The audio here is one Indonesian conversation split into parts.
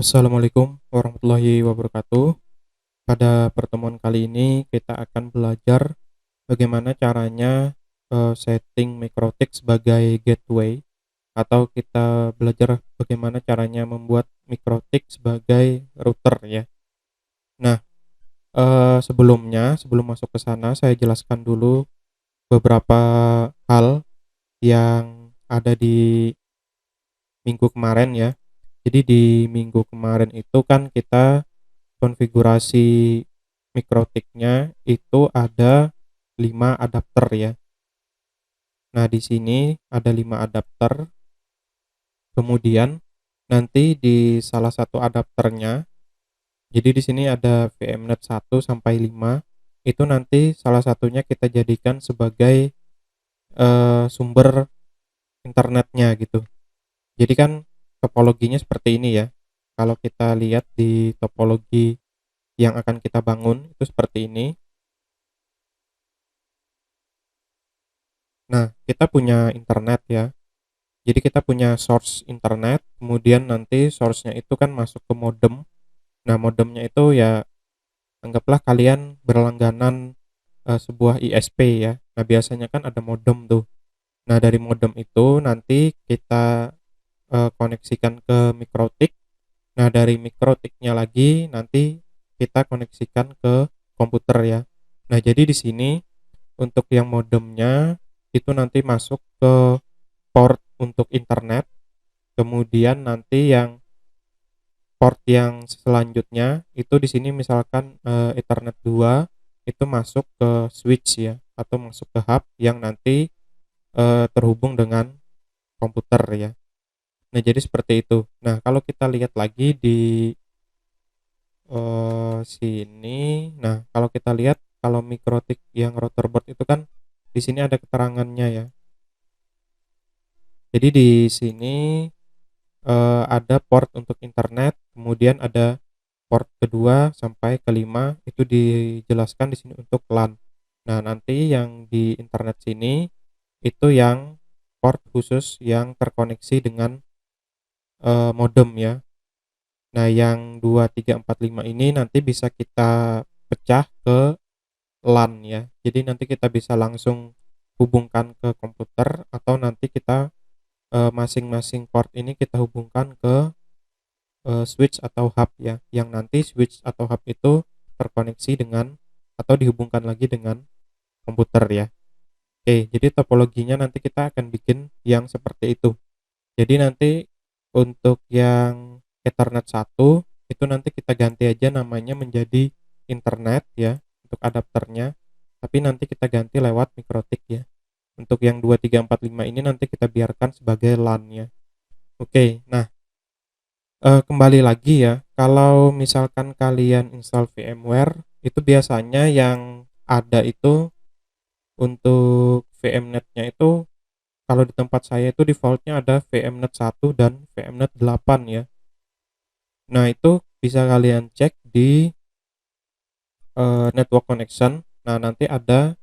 Assalamualaikum warahmatullahi wabarakatuh. Pada pertemuan kali ini kita akan belajar bagaimana caranya setting MikroTik sebagai gateway, atau kita belajar bagaimana caranya membuat MikroTik sebagai router ya. Nah, sebelum masuk ke sana saya jelaskan dulu beberapa hal yang ada di minggu kemarin ya. Jadi di minggu kemarin itu kan kita konfigurasi mikrotiknya itu ada 5 adapter ya. Nah, di sini ada 5 adapter. Kemudian nanti di salah satu adapternya, jadi di sini ada VMnet 1 sampai 5, itu nanti salah satunya kita jadikan sebagai sumber internetnya gitu. Jadi kan topologinya seperti ini ya. Kalau kita lihat di topologi yang akan kita bangun itu seperti ini. Nah, kita punya internet ya. Jadi kita punya source internet, kemudian nanti source-nya itu kan masuk ke modem. Nah, modemnya itu ya anggaplah kalian berlangganan sebuah ISP ya. Nah, biasanya kan ada modem tuh. Nah, dari modem itu nanti kita koneksikan ke mikrotik. Nah, dari mikrotiknya lagi nanti kita koneksikan ke komputer ya. Nah, jadi di sini untuk yang modemnya itu nanti masuk ke port untuk internet, kemudian nanti yang port yang selanjutnya itu di sini misalkan Ethernet 2 itu masuk ke switch ya, atau masuk ke hub yang nanti terhubung dengan komputer ya. Nah, jadi seperti itu. Nah, kalau kita lihat lagi di sini, nah kalau kita lihat kalau mikrotik yang router board itu kan di sini ada keterangannya ya. Jadi di sini ada port untuk internet, kemudian ada port kedua sampai kelima itu dijelaskan di sini untuk LAN. Nah, nanti yang di internet sini itu yang port khusus yang terkoneksi dengan modem ya. Nah, yang 2 3 4 5 ini nanti bisa kita pecah ke LAN ya. Jadi nanti kita bisa langsung hubungkan ke komputer, atau nanti kita masing-masing port ini kita hubungkan ke switch atau hub ya, yang nanti switch atau hub itu terkoneksi dengan atau dihubungkan lagi dengan komputer ya. Oke, jadi topologinya nanti kita akan bikin yang seperti itu. Jadi nanti untuk yang Ethernet 1 itu nanti kita ganti aja namanya menjadi internet ya untuk adapternya, tapi nanti kita ganti lewat mikrotik ya. Untuk yang 2 3 4 5 ini nanti kita biarkan sebagai LAN ya. Oke, nah kembali lagi ya, kalau misalkan kalian install VMware, itu biasanya yang ada itu untuk VMnet-nya itu, kalau di tempat saya itu default-nya ada VMnet 1 dan VMnet 8 ya. Nah, itu bisa kalian cek di network connection. Nah, nanti ada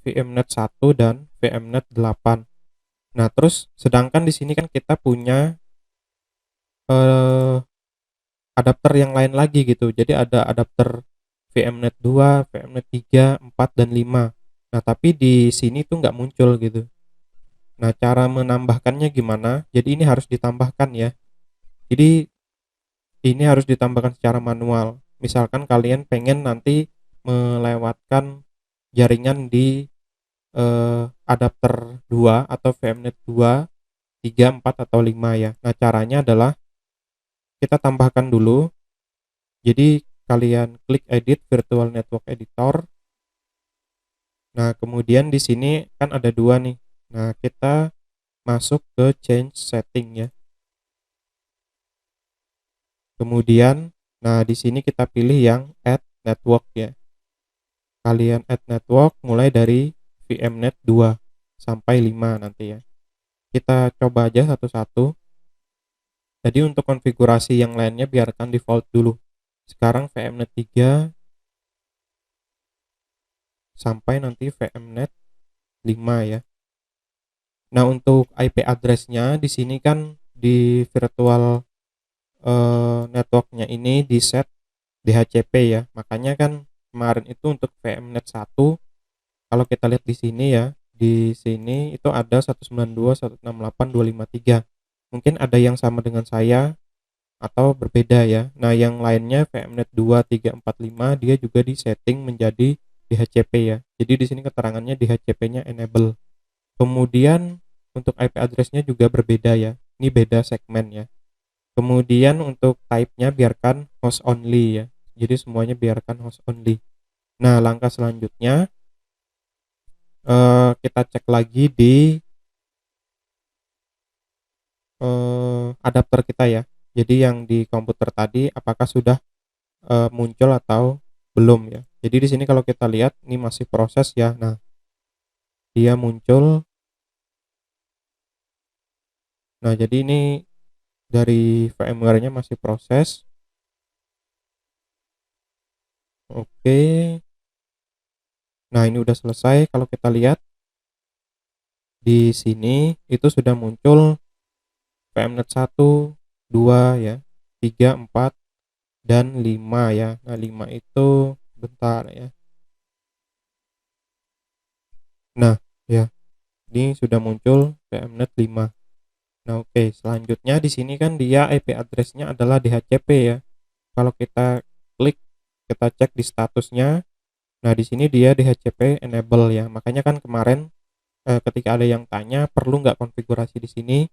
VMnet 1 dan VMnet 8. Nah, terus sedangkan di sini kan kita punya eh, adapter yang lain lagi gitu. Jadi ada adapter VMnet 2, VMnet 3, 4 dan 5. Nah, tapi di sini tuh nggak muncul gitu. Nah, cara menambahkannya gimana? Jadi ini harus ditambahkan ya. Jadi ini harus ditambahkan secara manual. Misalkan kalian pengen nanti melewatkan jaringan di adapter 2 atau VMnet 2, 3, 4 atau 5 ya. Nah, caranya adalah kita tambahkan dulu. Jadi kalian klik edit virtual network editor. Nah, kemudian di sini kan ada dua nih. Nah, kita masuk ke change setting ya. Kemudian, nah di sini kita pilih yang add network ya. Kalian add network mulai dari VMnet 2 sampai 5 nanti ya. Kita coba aja satu-satu. Jadi untuk konfigurasi yang lainnya biarkan default dulu. Sekarang VMnet 3 sampai nanti VMnet 5 ya. Nah, untuk IP address-nya di sini kan di virtual networknya ini di set DHCP ya. Makanya kan kemarin itu untuk VMnet 1 kalau kita lihat di sini ya, di sini itu ada 192.168.253. Mungkin ada yang sama dengan saya atau berbeda ya. Nah, yang lainnya VMnet 2, 3, 4, 5 dia juga di setting menjadi DHCP ya. Jadi di sini keterangannya DHCP-nya enable. Kemudian untuk IP address-nya juga berbeda ya. Ini beda segmen ya. Kemudian untuk type-nya biarkan host only ya. Jadi semuanya biarkan host only. Nah, langkah selanjutnya kita cek lagi di adapter kita ya. Jadi yang di komputer tadi apakah sudah muncul atau belum ya. Jadi di sini kalau kita lihat ini masih proses ya. Nah, dia muncul. Nah, jadi ini dari VMware-nya masih proses. Oke. Nah, ini udah selesai. Kalau kita lihat di sini itu sudah muncul VMnet 1, 2 ya, 3, 4 dan 5 ya. Nah, 5 itu bentar ya. Nah, ya. Ini sudah muncul VMnet 5. Nah, oke, selanjutnya di sini kan dia IP address-nya adalah DHCP ya. Kalau kita klik, kita cek di statusnya. Nah, di sini dia DHCP enable ya. Makanya kan kemarin ketika ada yang tanya perlu nggak konfigurasi di sini,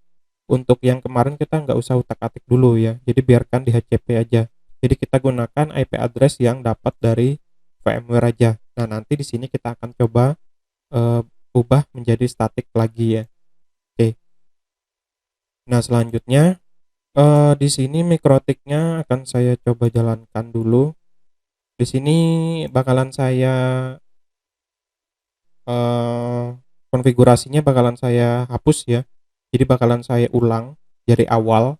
untuk yang kemarin kita nggak usah utak-atik dulu ya. Jadi biarkan DHCP aja. Jadi kita gunakan IP address yang dapat dari VMware aja. Nah, nanti di sini kita akan coba ubah menjadi static lagi ya. Oke. Nah, selanjutnya di sini mikrotiknya akan saya coba jalankan dulu. Di sini bakalan saya konfigurasinya bakalan saya hapus ya. Jadi bakalan saya ulang dari awal.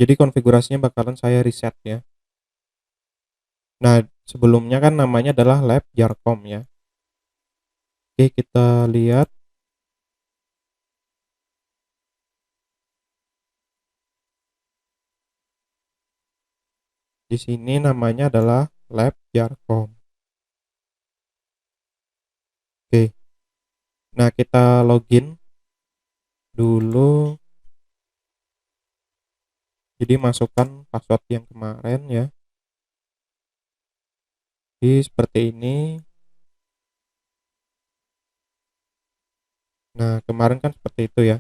Jadi konfigurasinya bakalan saya reset ya. Nah, sebelumnya kan namanya adalah lab jarcom ya. Oke, kita lihat. Di sini namanya adalah lab jarcom. Oke. Nah, kita login dulu. Jadi masukkan password yang kemarin ya. Jadi seperti ini. Nah, kemarin kan seperti itu ya.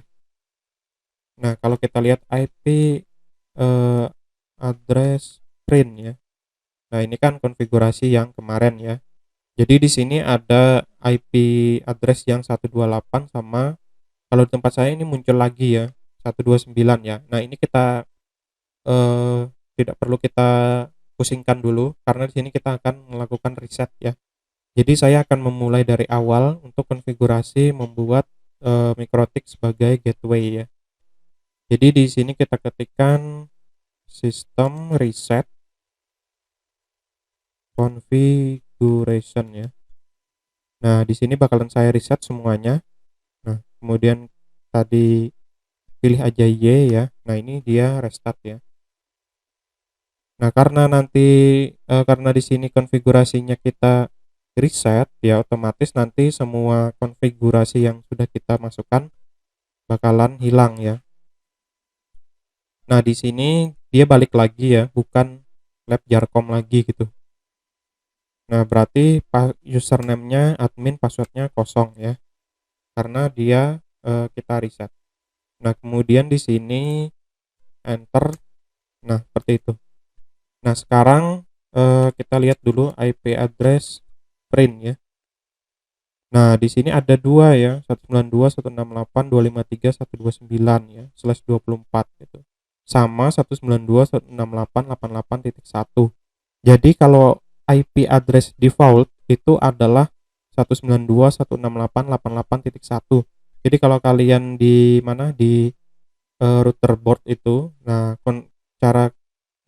Nah, kalau kita lihat IP address print ya. Nah, ini kan konfigurasi yang kemarin ya. Jadi di sini ada IP address yang 128 sama kalau di tempat saya ini muncul lagi ya 129 ya. Nah, ini kita tidak perlu kita pusingkan dulu karena di sini kita akan melakukan reset ya. Jadi saya akan memulai dari awal untuk konfigurasi membuat mikrotik sebagai gateway ya. Jadi di sini kita ketikkan system reset configuration ya. Nah, di sini bakalan saya reset semuanya. Nah, kemudian tadi pilih aja Y ya. Nah, ini dia restart ya. Nah, karena di sini konfigurasinya kita reset ya, otomatis nanti semua konfigurasi yang sudah kita masukkan bakalan hilang ya. Nah, di sini dia balik lagi ya, bukan lab jarcom lagi gitu. Nah, berarti username-nya admin, passwordnya kosong ya, karena dia kita reset. Nah, kemudian di sini enter. Nah, seperti itu. Nah, sekarang kita lihat dulu IP address print ya. Nah, di sini ada dua ya, 192.168.253.129 ya, /24 gitu. Sama 192.168.88.1. Jadi kalau IP address default itu adalah 192.168.88.1. Jadi kalau kalian di mana di router board itu, nah cara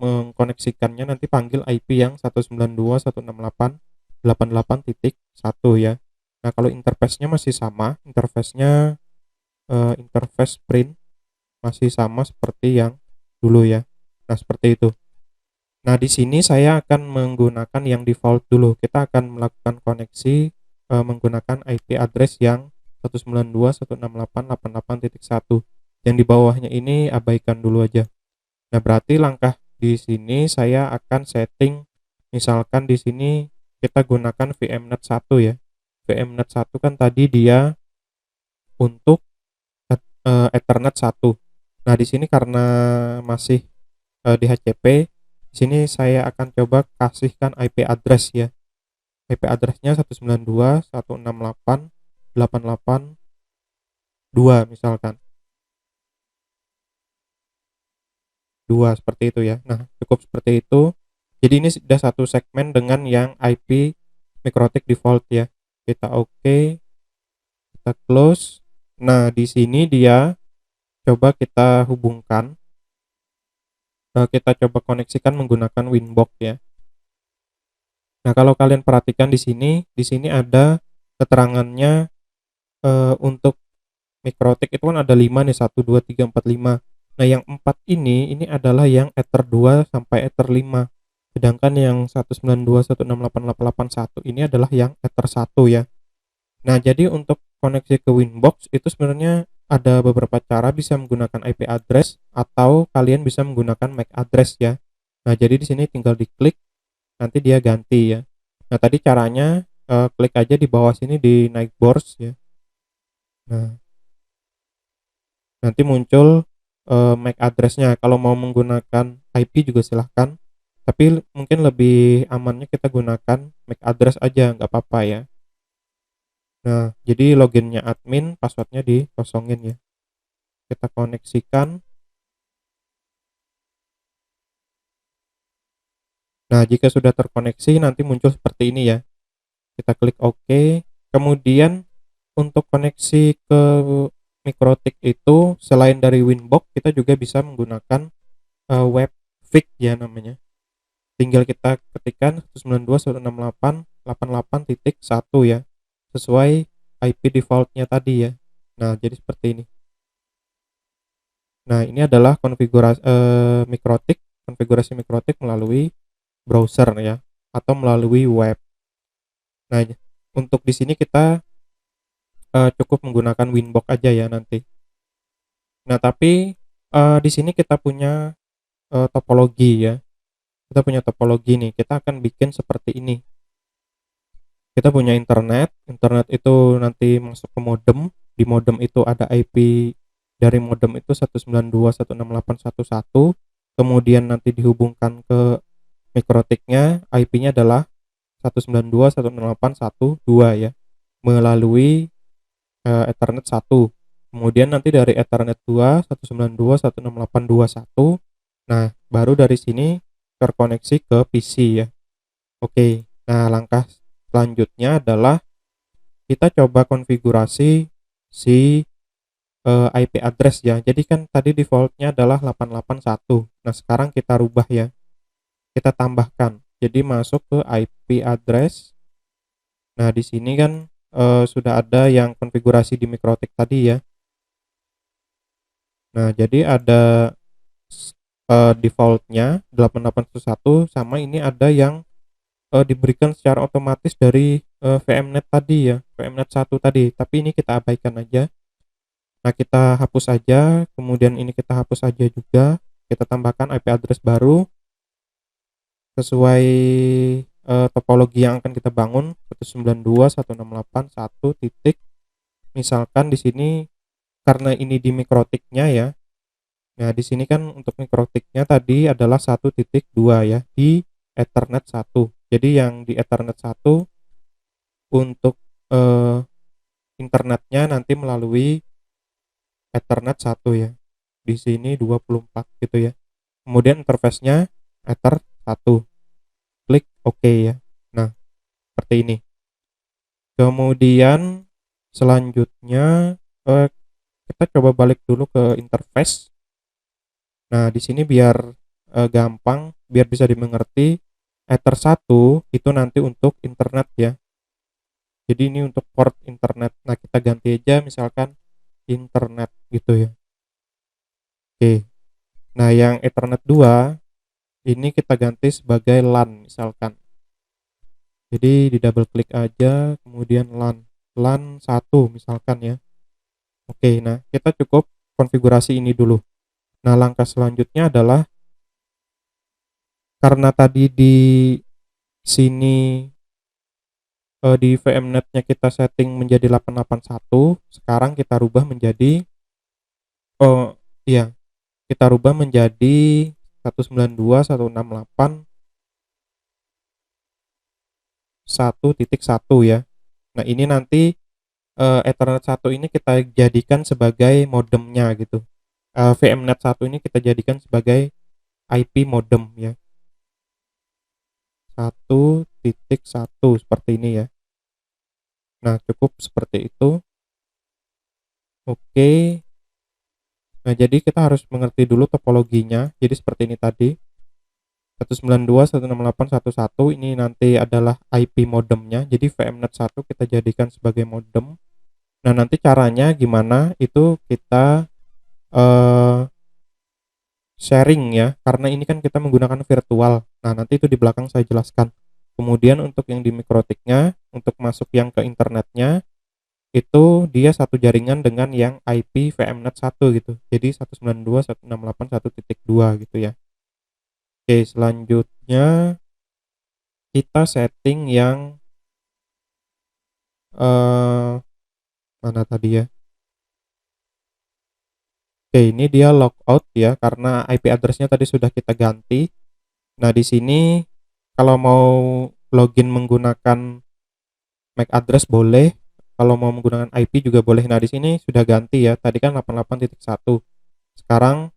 mengkoneksikannya nanti panggil IP yang 192.168.88.1 ya. Nah, kalau interface-nya masih sama, interface print masih sama seperti yang dulu ya. Nah, seperti itu. Nah, di sini saya akan menggunakan yang default dulu. Kita akan melakukan koneksi menggunakan IP address yang 192.168.88.1. Yang di bawahnya ini abaikan dulu aja. Nah, berarti langkah di sini saya akan setting, misalkan di sini kita gunakan VMnet 1 ya. VMnet 1 kan tadi dia untuk Ethernet 1. Nah, di sini karena masih di HCP, di sini saya akan coba kasihkan IP address ya. IP address-nya 192.168.88.2 misalkan. 2 seperti itu ya. Nah, cukup seperti itu. Jadi ini sudah satu segmen dengan yang IP MikroTik default ya. Kita oke, kita close. Nah, di sini dia coba kita hubungkan. Kita coba koneksikan menggunakan Winbox ya. Nah, kalau kalian perhatikan di sini ada keterangannya untuk MikroTik itu kan ada 5 nih, 1 2 3 4 5. Nah, yang 4 ini adalah yang Ether 2 sampai Ether 5. Sedangkan yang 192.168.88.1 ini adalah yang Ether 1 ya. Nah, jadi untuk koneksi ke Winbox itu sebenarnya ada beberapa cara, bisa menggunakan IP address atau kalian bisa menggunakan MAC address ya. Nah, jadi di sini tinggal diklik, nanti dia ganti ya. Nah, tadi caranya klik aja di bawah sini di naik boards ya. Nah, nanti muncul MAC address-nya. Kalau mau menggunakan IP juga silahkan, tapi mungkin lebih amannya kita gunakan MAC address aja, nggak apa-apa ya. Nah, jadi loginnya admin, passwordnya dikosongin ya. Kita koneksikan. Nah, jika sudah terkoneksi nanti muncul seperti ini ya. Kita klik OK. Kemudian untuk koneksi ke MikroTik itu selain dari Winbox, kita juga bisa menggunakan webfig ya namanya. Tinggal kita ketikkan 192.168.88.1 ya, sesuai IP defaultnya tadi ya. Nah, jadi seperti ini. Nah, ini adalah konfigurasi konfigurasi MikroTik melalui browser ya, atau melalui web. Nah, untuk di sini kita cukup menggunakan Winbox aja ya nanti. Nah, tapi di sini kita punya topologi ya. Kita punya topologi nih. Kita akan bikin seperti ini. Kita punya internet itu nanti masuk ke modem. Di modem itu ada IP dari modem itu 192.168.1.1. Kemudian nanti dihubungkan ke MikroTiknya, IP-nya adalah 192.168.1.2 ya, melalui Ethernet 1. Kemudian nanti dari Ethernet 2 192.168.2.1. Nah, baru dari sini terkoneksi ke PC ya. Oke. Nah, langkah selanjutnya adalah kita coba konfigurasi si IP address ya. Jadi kan tadi defaultnya adalah 881. Nah, sekarang kita rubah ya. Kita tambahkan. Jadi masuk ke IP address. Nah, di sini kan sudah ada yang konfigurasi di MikroTik tadi ya. Nah, jadi ada defaultnya 8811 sama ini ada yang diberikan secara otomatis dari VMnet tadi ya, VMnet 1 tadi, tapi ini kita abaikan aja. Nah, kita hapus saja, kemudian ini kita hapus saja juga, kita tambahkan IP address baru sesuai topologi yang akan kita bangun 192.168.1 titik. Misalkan di sini karena ini di MikroTiknya ya. Nah, di sini kan untuk MikroTiknya tadi adalah 1.2 ya di Ethernet 1. Jadi yang di Ethernet 1 untuk internetnya nanti melalui Ethernet 1 ya. Di sini 24 gitu ya. Kemudian interface-nya Ether 1. Klik OK ya. Nah, seperti ini. Kemudian selanjutnya kita coba balik dulu ke interface. Nah, di sini biar gampang, biar bisa dimengerti, Ether 1 itu nanti untuk internet ya. Jadi ini untuk port internet. Nah, kita ganti aja misalkan internet gitu ya. Oke. Nah, yang Ethernet 2 ini kita ganti sebagai LAN misalkan. Jadi di double klik aja, kemudian LAN. LAN 1 misalkan ya. Oke, nah kita cukup konfigurasi ini dulu. Nah, langkah selanjutnya adalah karena tadi di sini di VMnet-nya kita setting menjadi 881, sekarang kita rubah menjadi oh iya, kita rubah menjadi 192.168.1.1 ya. Nah, ini nanti Ethernet 1 ini kita jadikan sebagai modemnya gitu. VMnet 1 ini kita jadikan sebagai IP modem ya. 1.1 seperti ini ya. Nah, cukup seperti itu. Oke. Nah, jadi kita harus mengerti dulu topologinya. Jadi seperti ini tadi. 192.168.1.1 ini nanti adalah IP modemnya. Jadi VMnet 1 kita jadikan sebagai modem. Nah, nanti caranya gimana? Itu kita sharing ya, karena ini kan kita menggunakan virtual. Nah, nanti itu di belakang saya jelaskan. Kemudian untuk yang di mikrotiknya, untuk masuk yang ke internetnya, itu dia satu jaringan dengan yang IP VMnet 1 gitu. Jadi 192.168.1.2 gitu ya. Oke, selanjutnya kita setting yang mana tadi ya? Oke, ini dia logout ya, karena IP address-nya tadi sudah kita ganti. Nah, di sini kalau mau login menggunakan MAC address boleh, kalau mau menggunakan IP juga boleh. Nah, di sini sudah ganti ya. Tadi kan 88.1. Sekarang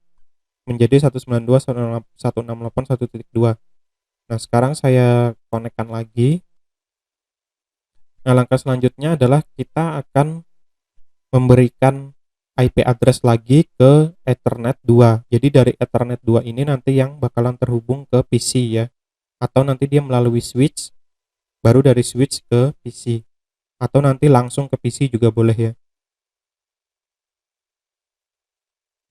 menjadi 192.168.1.2. Nah, sekarang saya konekkan lagi. Nah, langkah selanjutnya adalah kita akan memberikan IP address lagi ke Ethernet 2. Jadi dari Ethernet 2 ini nanti yang bakalan terhubung ke PC ya. Atau nanti dia melalui switch, baru dari switch ke PC. Atau nanti langsung ke PC juga boleh ya.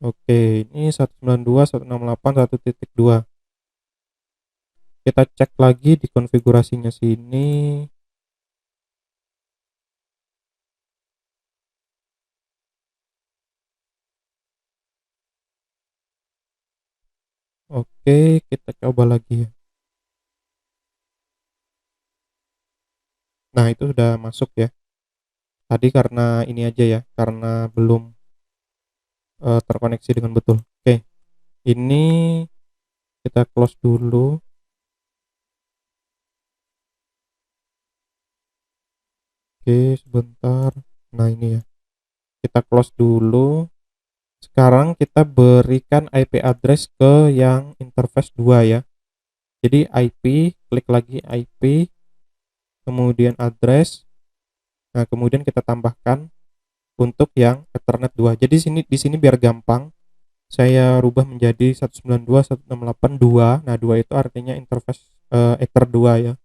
Oke, ini 192.168.1.2. Kita cek lagi di konfigurasinya sini. Oke, kita coba lagi ya. Nah, itu sudah masuk ya. Tadi karena ini aja ya, karena belum terkoneksi dengan betul. Oke, ini kita close dulu. Oke, sebentar. Nah, ini ya. Kita close dulu. Sekarang kita berikan IP address ke yang interface 2 ya. Jadi IP, klik lagi IP, kemudian address. Nah, kemudian kita tambahkan untuk yang Ethernet 2. Jadi di sini biar gampang, saya rubah menjadi 192.168.2. Nah, 2 itu artinya interface Ether 2 ya.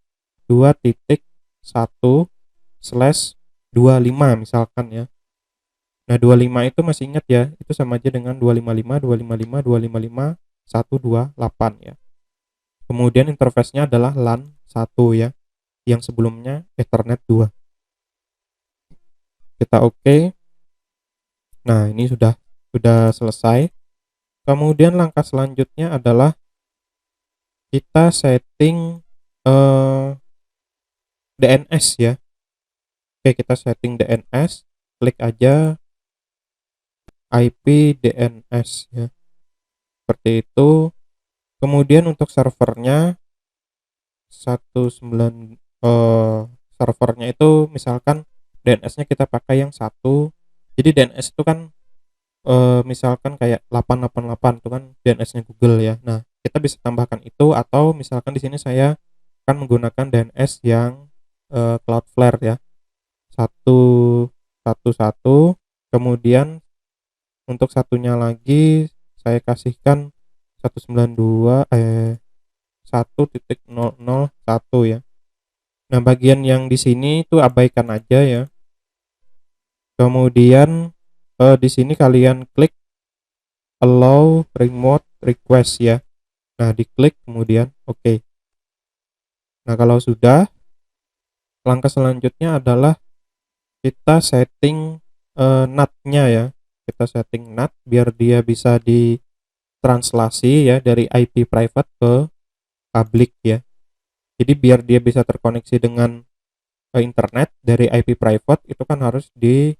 2.1/25 misalkan ya. Nah, 25 itu masih ingat ya, itu sama aja dengan 255.255.255.128 ya. Kemudian interface-nya adalah LAN 1 ya, yang sebelumnya Ethernet 2. Kita oke. Nah, ini sudah selesai. Kemudian langkah selanjutnya adalah kita setting DNS ya. Oke, kita setting DNS, klik aja IP DNS ya. Seperti itu. Kemudian untuk servernya 19 servernya itu misalkan DNS-nya kita pakai yang 1. Jadi DNS itu kan misalkan kayak 888 itu kan DNS-nya Google ya. Nah, kita bisa tambahkan itu, atau misalkan di sini saya akan menggunakan DNS yang Cloudflare ya. 111. Kemudian untuk satunya lagi saya kasihkan 192.1.001 ya. Nah, bagian yang di sini itu abaikan aja ya. Kemudian di sini kalian klik allow remote request ya. Nah, diklik kemudian oke. Nah, kalau sudah, langkah selanjutnya adalah kita setting NAT-nya ya. Kita setting NAT biar dia bisa ditranslasi ya dari IP private ke public ya. Jadi biar dia bisa terkoneksi dengan internet dari IP private itu kan harus di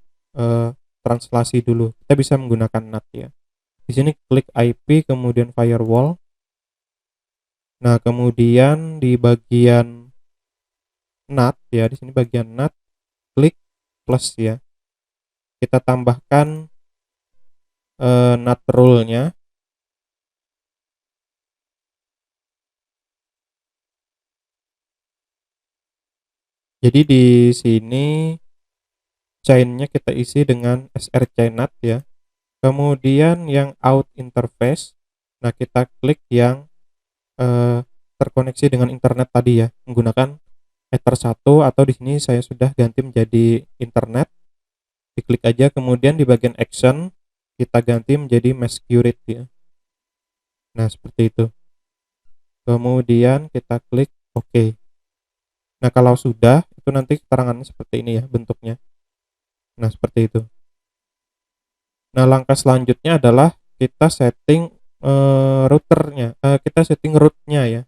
translasi dulu. Kita bisa menggunakan NAT ya. Di sini klik IP kemudian firewall. Nah, kemudian di bagian NAT ya, di sini bagian NAT klik plus ya. Kita tambahkan NAT rule-nya. Jadi di sini chain-nya kita isi dengan src NAT ya. Kemudian yang out interface, nah kita klik yang terkoneksi dengan internet tadi ya, menggunakan Ether 1 atau di sini saya sudah ganti menjadi internet. Diklik aja, kemudian di bagian action kita ganti menjadi mesh curate ya. Nah, seperti itu. Kemudian kita klik OK. Nah, kalau sudah, itu nanti keterangannya seperti ini ya bentuknya. Nah, seperti itu. Nah, langkah selanjutnya adalah kita setting routernya, kita setting root-nya ya.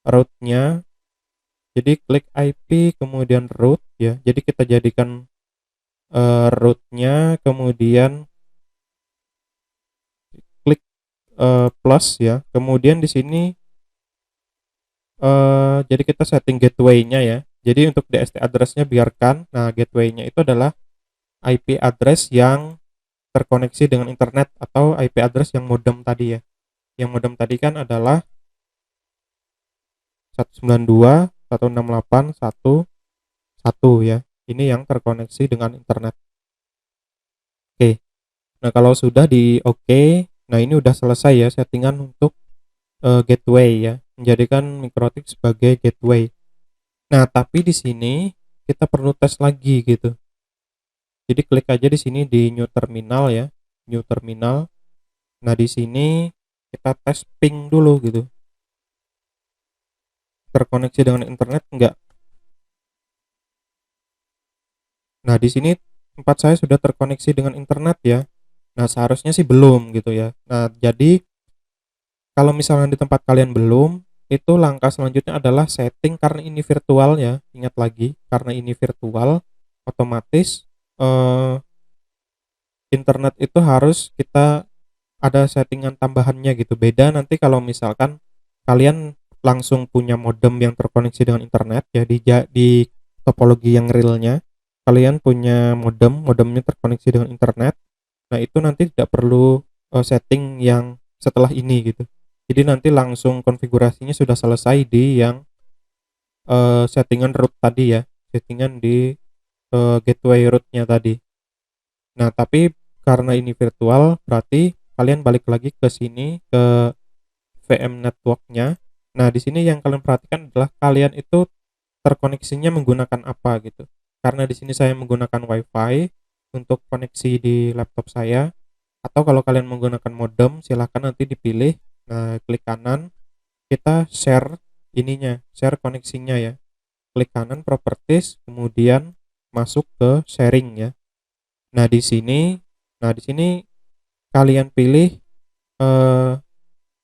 Root-nya, jadi klik IP kemudian root ya. Jadi kita jadikan root-nya, kemudian klik plus ya. Kemudian di sini jadi kita setting gateway-nya ya. Jadi untuk DST address-nya biarkan. Nah, gateway-nya itu adalah IP address yang terkoneksi dengan internet atau IP address yang modem tadi ya. Yang modem tadi kan adalah 192.168.1.1 ya. Ini yang terkoneksi dengan internet. Oke. Nah, kalau sudah di oke, nah ini udah selesai ya settingan untuk gateway ya. Menjadikan MikroTik sebagai gateway. Nah, tapi di sini kita perlu tes lagi gitu. Jadi klik aja di sini di new terminal ya, new terminal. Nah, di sini kita tes ping dulu gitu. Terkoneksi dengan internet enggak? Nah, di sini tempat saya sudah terkoneksi dengan internet ya. Nah, seharusnya sih belum gitu ya. Nah, jadi kalau misalnya di tempat kalian belum, itu langkah selanjutnya adalah setting karena ini virtual ya. Ingat lagi, karena ini virtual, otomatis internet itu harus kita ada settingan tambahannya gitu. Beda nanti kalau misalkan kalian langsung punya modem yang terkoneksi dengan internet ya di topologi yang realnya kalian punya modemnya terkoneksi dengan internet. Nah, itu nanti tidak perlu setting yang setelah ini gitu. Jadi nanti langsung konfigurasinya sudah selesai di yang settingan root tadi ya, settingan di gateway rootnya tadi. Nah, tapi karena ini virtual berarti kalian balik lagi ke sini ke VM networknya. Nah, di sini yang kalian perhatikan adalah kalian itu terkoneksinya menggunakan apa gitu. Karena di sini saya menggunakan WiFi untuk koneksi di laptop saya, atau kalau kalian menggunakan modem silahkan nanti dipilih. Nah, klik kanan, kita share ininya, share koneksinya ya. Klik kanan properties, kemudian masuk ke sharing ya. Nah, di sini kalian pilih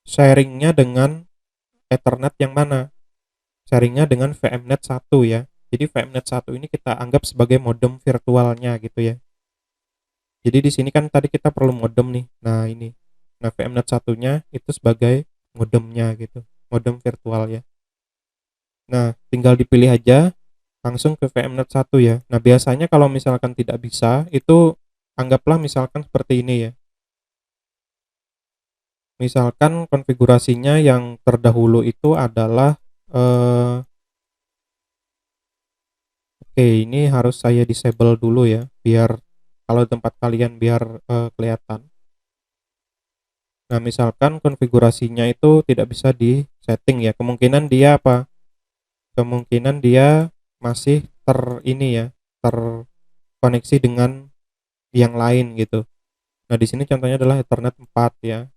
sharingnya dengan Ethernet yang mana? Sharingnya dengan VMnet 1 ya. Jadi VMnet 1 ini kita anggap sebagai modem virtualnya gitu ya. Jadi di sini kan tadi kita perlu modem nih. Nah, ini. Nah, VMnet 1-nya itu sebagai modemnya gitu. Modem virtual ya. Nah, tinggal dipilih aja langsung ke VMnet 1 ya. Nah, biasanya kalau misalkan tidak bisa, itu anggaplah misalkan seperti ini ya. Misalkan konfigurasinya yang terdahulu itu adalah oke, ini harus saya disable dulu ya, biar kalau tempat kalian biar kelihatan. Nah, misalkan konfigurasinya itu tidak bisa di setting ya, kemungkinan dia apa? Kemungkinan dia masih ini ya, terkoneksi dengan yang lain gitu. Nah, di sini contohnya adalah Ethernet 4 ya.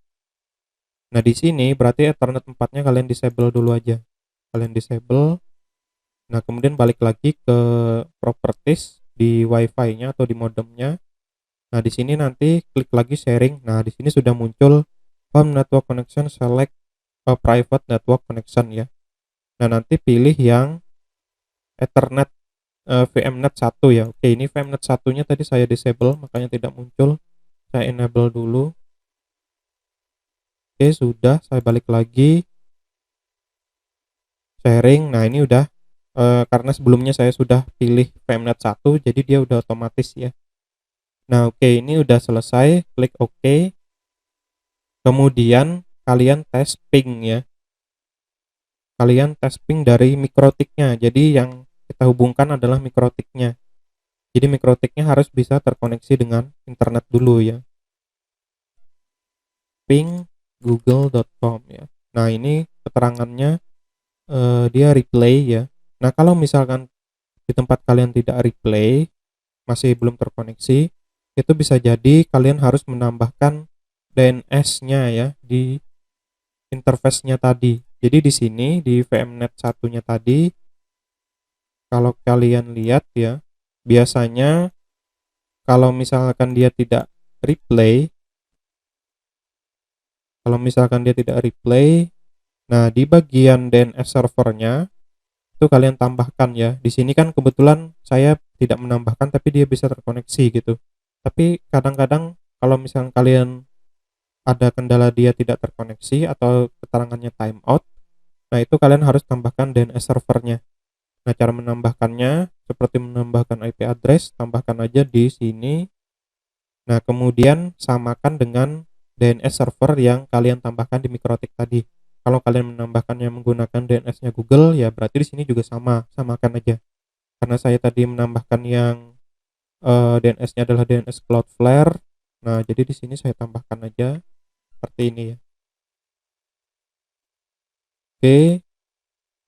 Nah, di sini berarti Ethernet 4-nya kalian disable dulu aja. Kalian disable. Nah, kemudian balik lagi ke properties di Wi-Fi-nya atau di modemnya. Nah, di sini nanti klik lagi sharing. Nah, di sini sudah muncul home network connection, select a private network connection ya. Nah, nanti pilih yang Ethernet VMnet 1 ya. Oke, ini VMnet 1-nya tadi saya disable makanya tidak muncul. Saya enable dulu. Oke, sudah. Saya balik lagi sharing. Nah, ini udah karena sebelumnya saya sudah pilih VMnet 1 jadi dia udah otomatis ya. Nah, oke, ini udah selesai. Klik OK. Kemudian kalian tes ping ya. Kalian tes ping dari mikrotiknya. Jadi yang kita hubungkan adalah mikrotiknya. Jadi mikrotiknya harus bisa terkoneksi dengan internet dulu ya. Ping google.com ya. Nah, ini keterangannya dia replay ya. Nah, kalau misalkan di tempat kalian tidak replay, masih belum terkoneksi, itu bisa jadi kalian harus menambahkan DNS-nya ya di interface-nya tadi. Jadi di sini di VMnet satunya tadi, kalau kalian lihat ya, biasanya kalau misalkan dia tidak replay, nah di bagian DNS servernya itu kalian tambahkan ya. Di sini kan kebetulan saya tidak menambahkan tapi dia bisa terkoneksi gitu. Tapi kadang-kadang kalau misalkan kalian ada kendala dia tidak terkoneksi atau keterangannya timeout, nah itu kalian harus tambahkan DNS servernya. Nah, cara menambahkannya seperti menambahkan IP address, tambahkan aja di sini. Nah, kemudian samakan dengan DNS server yang kalian tambahkan di mikrotik tadi. Kalau kalian menambahkannya menggunakan DNS-nya Google, ya berarti di sini juga sama, samakan aja. Karena saya tadi menambahkan yang DNS-nya adalah DNS Cloudflare. Nah, jadi di sini saya tambahkan aja seperti ini ya. Oke.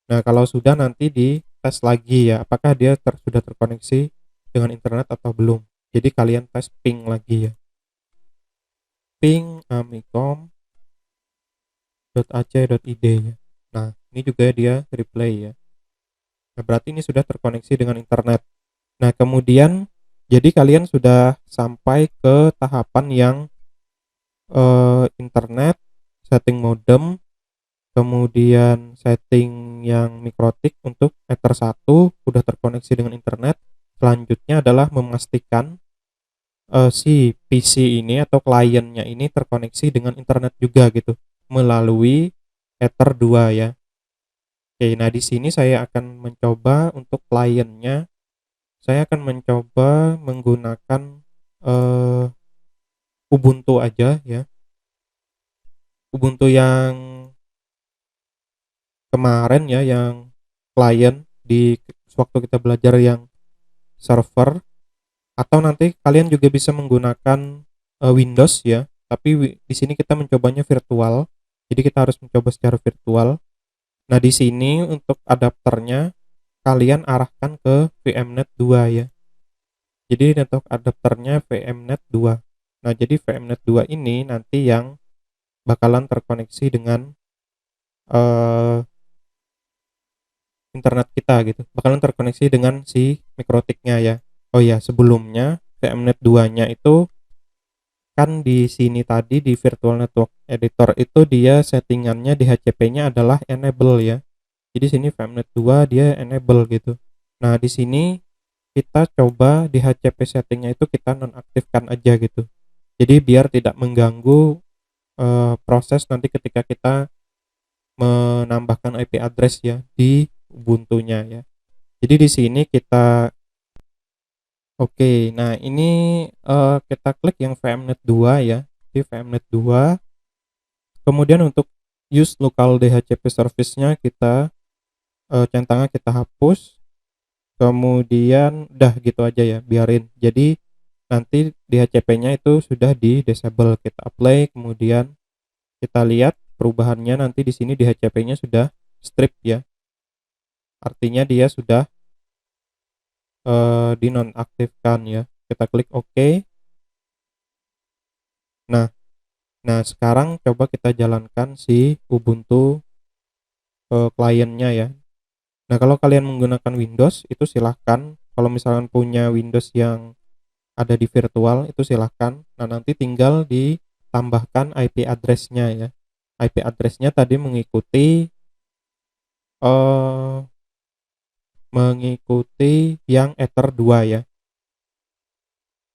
Nah, kalau sudah nanti di tes lagi ya, apakah dia sudah terkoneksi dengan internet atau belum. Jadi kalian tes ping lagi ya. Ping amikom.ac.id ya. Nah, ini juga dia replay ya. Nah, berarti ini sudah terkoneksi dengan internet. Nah, kemudian jadi kalian sudah sampai ke tahapan yang internet, setting modem, kemudian setting yang mikrotik untuk Ether 1 udah terkoneksi dengan internet. Selanjutnya adalah memastikan si PC ini atau kliennya ini terkoneksi dengan internet juga gitu melalui Ether 2 ya. Oke, nah di sini saya akan mencoba untuk kliennya, saya akan mencoba menggunakan eh, Ubuntu aja ya. Ubuntu yang kemarin ya, yang klien di waktu kita belajar yang server, atau nanti kalian juga bisa menggunakan Windows ya. Tapi di sini kita mencobanya virtual. Jadi kita harus mencoba secara virtual. Nah, di sini untuk adapternya kalian arahkan ke VMnet 2 ya. Jadi untuk adapternya VMnet 2. Nah, jadi VMnet 2 ini nanti yang bakalan terkoneksi dengan eh, internet kita gitu. Bakalan terkoneksi dengan si mikrotiknya ya. Oh ya, sebelumnya VMnet 2-nya itu kan di sini tadi di Virtual Network Editor itu dia settingannya di HCP-nya adalah enable ya. Jadi sini VMnet 2 dia enable gitu. Nah, di sini kita coba di HCP settingnya itu kita nonaktifkan aja gitu. Jadi biar tidak mengganggu proses nanti ketika kita menambahkan IP address ya di Ubuntu-nya ya. Jadi di sini kita oke, nah ini kita klik yang VMnet 2 ya. Di VMnet 2. Kemudian untuk use local DHCP service-nya kita centangnya kita hapus. Kemudian udah gitu aja ya, biarin. Jadi nanti DHCP-nya itu sudah di disable, kita apply, kemudian kita lihat perubahannya nanti di sini DHCP-nya sudah strip ya. Artinya dia sudah dinonaktifkan ya. Kita klik OK. Nah nah sekarang coba kita jalankan si Ubuntu, kliennya ya. Nah, kalau kalian menggunakan Windows itu silahkan, kalau misalkan punya Windows yang ada di virtual itu silahkan. Nah, nanti tinggal ditambahkan IP address-nya ya. IP address-nya tadi eh, mengikuti yang Ether 2 ya.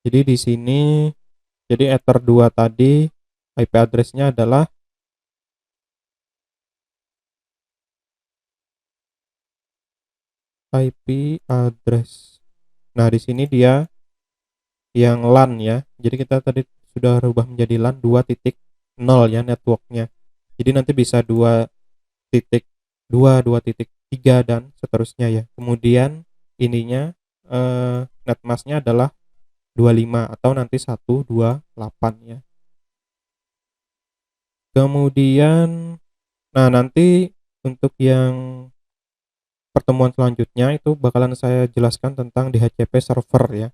Jadi di sini jadi Ether 2 tadi IP address-nya adalah IP address. Nah, di sini dia yang LAN ya. Jadi kita tadi sudah rubah menjadi LAN 2.0 ya networknya. Jadi nanti bisa 2.2, 2.3 dan seterusnya ya. Kemudian ininya netmasknya adalah 25 atau nanti 128 ya. Kemudian nah nanti untuk yang pertemuan selanjutnya itu bakalan saya jelaskan tentang DHCP server ya.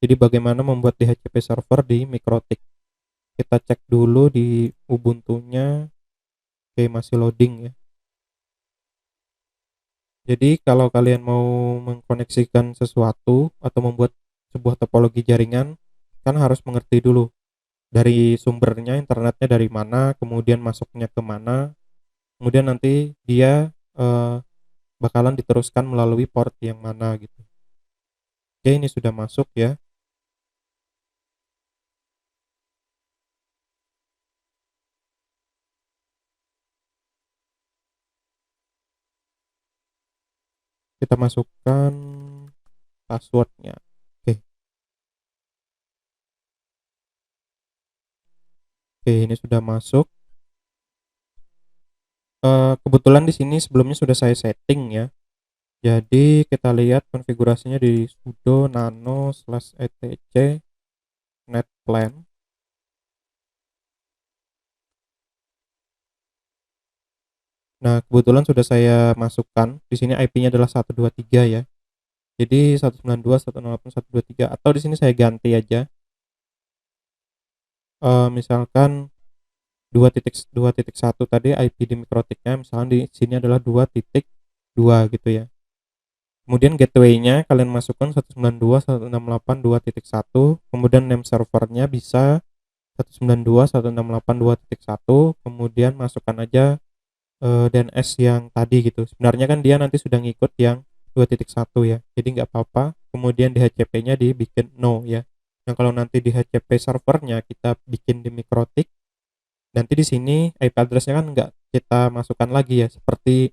Jadi bagaimana membuat DHCP server di Mikrotik. Kita cek dulu di Ubuntu-nya. Oke, masih loading ya. Jadi kalau kalian mau mengkoneksikan sesuatu atau membuat sebuah topologi jaringan, kan harus mengerti dulu dari sumbernya, internetnya dari mana, kemudian masuknya ke mana, kemudian nanti dia bakalan diteruskan melalui port yang mana gitu. Oke, ini sudah masuk ya. Kita masukkan passwordnya. Oke, oke ini sudah masuk. Kebetulan di sini sebelumnya sudah saya setting ya. Jadi kita lihat konfigurasinya di sudo nano/etc netplan. Nah, kebetulan sudah saya masukkan. Di sini IP-nya adalah 123 ya. Jadi 192.168.123 atau di sini saya ganti aja. Misalkan 2.2.1 tadi IP di mikrotiknya misalkan di sini adalah 2.2 gitu ya. Kemudian gateway-nya kalian masukkan 192.168.2.1, kemudian name servernya bisa 192.168.2.1, kemudian masukkan aja DNS yang tadi gitu. Sebenarnya kan dia nanti sudah ngikut yang 2.1 ya. Jadi nggak apa-apa. Kemudian DHCP-nya dibikin no ya. Nah, kalau nanti DHCP servernya kita bikin di mikrotik, nanti di sini IP address-nya kan nggak kita masukkan lagi ya, seperti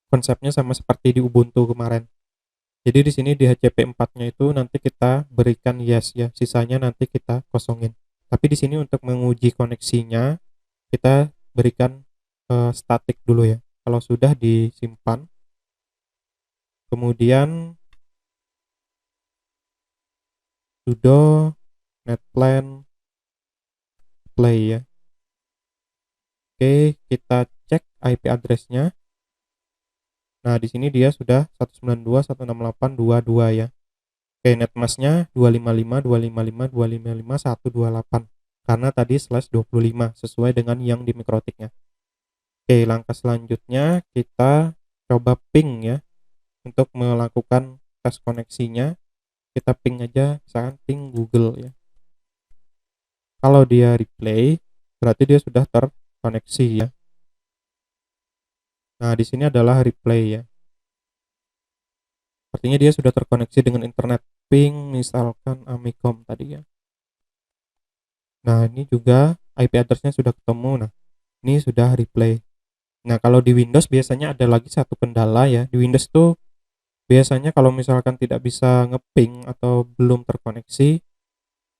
konsepnya sama seperti di Ubuntu kemarin. Jadi di sini di HCP 4-nya itu nanti kita berikan yes ya, sisanya nanti kita kosongin. Tapi di sini untuk menguji koneksinya kita berikan static dulu ya. Kalau sudah disimpan, kemudian sudo netplan play ya. Oke, kita cek IP address-nya. Nah, di sini dia sudah 192.168.22 ya. Oke, netmasknya 255.255.255.128 karena tadi /25 sesuai dengan yang di mikrotiknya. Oke, langkah selanjutnya kita coba ping ya. Untuk melakukan tes koneksinya, kita ping aja misalkan ping Google ya. Kalau dia replay, berarti dia sudah terkoneksi ya. Nah, di sini adalah replay ya. Artinya dia sudah terkoneksi dengan internet. Ping misalkan Amikom tadi ya. Nah, ini juga IP address-nya sudah ketemu. Nah, ini sudah replay. Nah, kalau di Windows biasanya ada lagi satu kendala ya. Di Windows tuh biasanya kalau misalkan tidak bisa ngeping atau belum terkoneksi,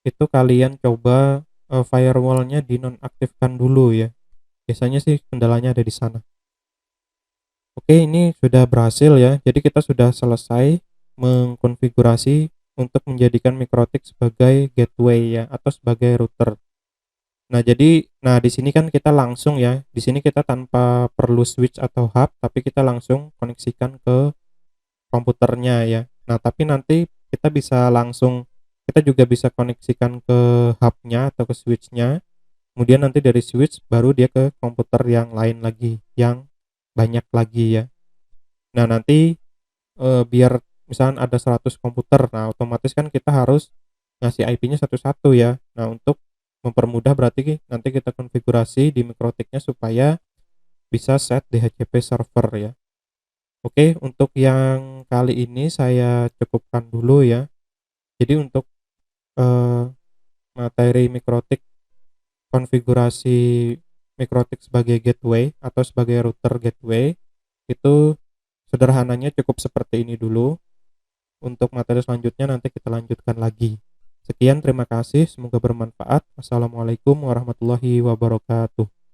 itu kalian coba firewall-nya dinonaktifkan dulu ya. Biasanya sih kendalanya ada di sana. Oke, ini sudah berhasil ya. Jadi kita sudah selesai mengkonfigurasi untuk menjadikan mikrotik sebagai gateway ya atau sebagai router. Nah, di sini kan kita langsung ya. Di sini kita tanpa perlu switch atau hub, tapi kita langsung koneksikan ke komputernya ya. Nah, tapi nanti kita bisa langsung Kita juga bisa koneksikan ke hubnya atau ke switchnya, kemudian nanti dari switch baru dia ke komputer yang lain lagi, yang banyak lagi ya. Nah nanti biar misalkan ada 100 komputer, nah otomatis kan kita harus ngasih IP-nya satu-satu ya. Nah untuk mempermudah berarti nanti kita konfigurasi di mikrotiknya supaya bisa set DHCP server ya. Oke, untuk yang kali ini saya cukupkan dulu ya. Jadi untuk eh, materi mikrotik, konfigurasi mikrotik sebagai gateway atau sebagai router gateway itu sederhananya cukup seperti ini dulu. Untuk materi selanjutnya nanti kita lanjutkan lagi. Sekian, terima kasih, semoga bermanfaat. Wassalamualaikum warahmatullahi wabarakatuh.